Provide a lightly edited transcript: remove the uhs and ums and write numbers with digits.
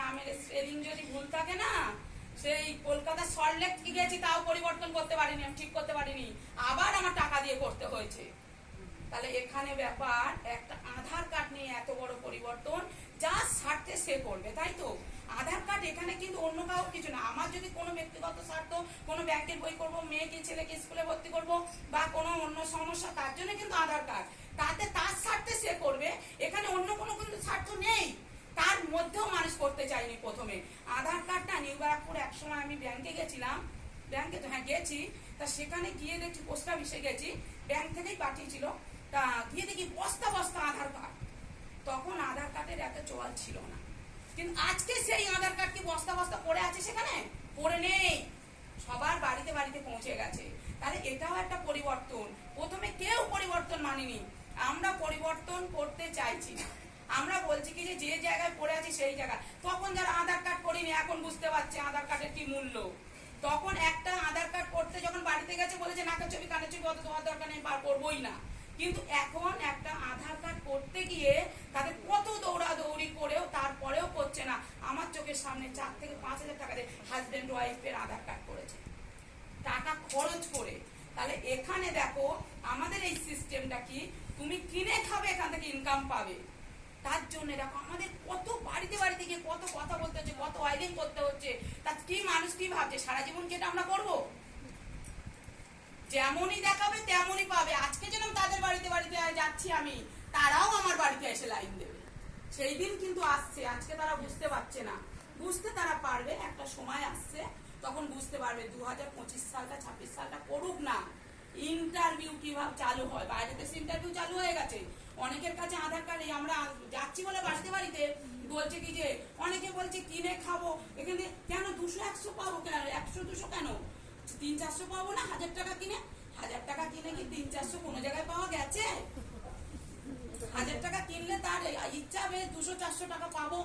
নামের স্পেলিং যদি ভুল থাকে না, সেই কলকাতা সল্টলেক গেছি তাও পরিবর্তন করতে পারিনি, আমি ঠিক করতে পারিনি, আবার আমার টাকা দিয়ে করতে হয়েছে। তাহলে এখানে ব্যাপার একটা আধার কার্ড নিয়ে এত বড় পরিবর্তন, যা স্বার্থে সে করবে, তাই তো? আধার কার্ড এখানে কিন্তু অন্য কাউ কিছু না। আমার যদি কোনো ব্যক্তিগত স্বার্থ, কোনো ব্যাংকের বই করব, মেয়েকে ছেলেকে স্কুলে ভর্তি করব, বা কোনো অন্য সমস্যা, তার জন্য কিন্তু আধার কার্ড, তাতে তার স্বার্থে সে করবে। এখানে অন্য কোনো কিন্তু স্বার্থ নেই, তার মধ্যেও মানুষ করতে চাইনি প্রথমে। আধার কার্ডটা নিউ ব্যারাকপুর একসময় আমি ব্যাংকে গেছিলাম, ব্যাংকে তো হ্যাঁ গেছি, তা সেখানে গিয়ে দেখছি, পোস্ট অফিসে গেছি, ব্যাংক থেকেই পাঠিয়েছিল, তা গিয়ে দেখি বস্তা বস্তা আধার কার্ড। তখন আধার কার্ডের এত চল ছিল না, কিন্তু আজকে সেই আধার কার্ড কি বস্তা বস্তা পড়ে আছে? সেখানে পড়ে নেই, সবার বাড়িতে বাড়িতে পৌঁছে গেছে। তাহলে এটাও একটা পরিবর্তন। প্রথমে কেউ পরিবর্তন মানিনি, আমরা পরিবর্তন করতে চাইছি না। আমরা বলছি কি যে জায়গায় পড়ে আছি সেই জায়গায়। তখন যারা আধার কার্ড করিনি এখন বুঝতে পারছে আধার কার্ডের কি মূল্য। তখন একটা আধার কার্ড করতে যখন বাড়িতে গেছে বলেছে নাকের ছবি কানের ছবি অত তোমার দরকার নেই, বার করবোই না। কিন্তু এখন একটা আধার কার্ড করতে গিয়ে তাদের কত দৌড়াদৌড়ি করেও তারপরেও করছে না। আমার চোখের সামনে 4 থেকে 5,000 টাকা দিয়ে হাজবেন্ড ওয়াইফের আধার কার্ড করেছে, টাকা খরচ করে। তাহলে এখানে দেখো আমাদের এই সিস্টেমটা কি, তুমি কিনে খাবে, এখান থেকে ইনকাম পাবে। তার জন্য দেখো আমাদের কত বাড়িতে বাড়িতে গিয়ে কত কথা বলতে হচ্ছে, কত ওয়াইলিং করতে হচ্ছে। তা কি মানুষ কি ভাবছে সারা জীবন কি এটা আমরা করবো? যেমনই দেখাবে তেমনই পাবে। আজকে যেন তাদের বাড়িতে বাড়িতে যাচ্ছি আমি, তারাও আমার বাড়িতে এসে লাইন দেবে। সেই দিন কিন্তু আসছে, আজকে তারা বুঝতে পারছে না, বুঝতে তারা পারবে, একটা সময় আসছে তখন বুঝতে পারবে। 2025 সালটা 26 সালটা করুক না, ইন্টারভিউ কিভাবে চালু হয়, বাইরে দেশে ইন্টারভিউ চালু হয়ে গেছে। অনেকের কাছে আধার কার্ড, আমরা যাচ্ছি বলে বাড়িতে বাড়িতে বলছে কি যে, অনেকে বলছে কিনে খাবো, এখানে কেন 200-100 পাবো, কেন 100-200 কেন, 300-400 পাবো না? 1000 টাকা কিনে, 1000 টাকা কিনে কি 300-400 কোনো জায়গায় পাওয়া গেছে? 1000 টাকা কিনলে তার ইচ্ছা হবে 200-400 টাকা পাবো।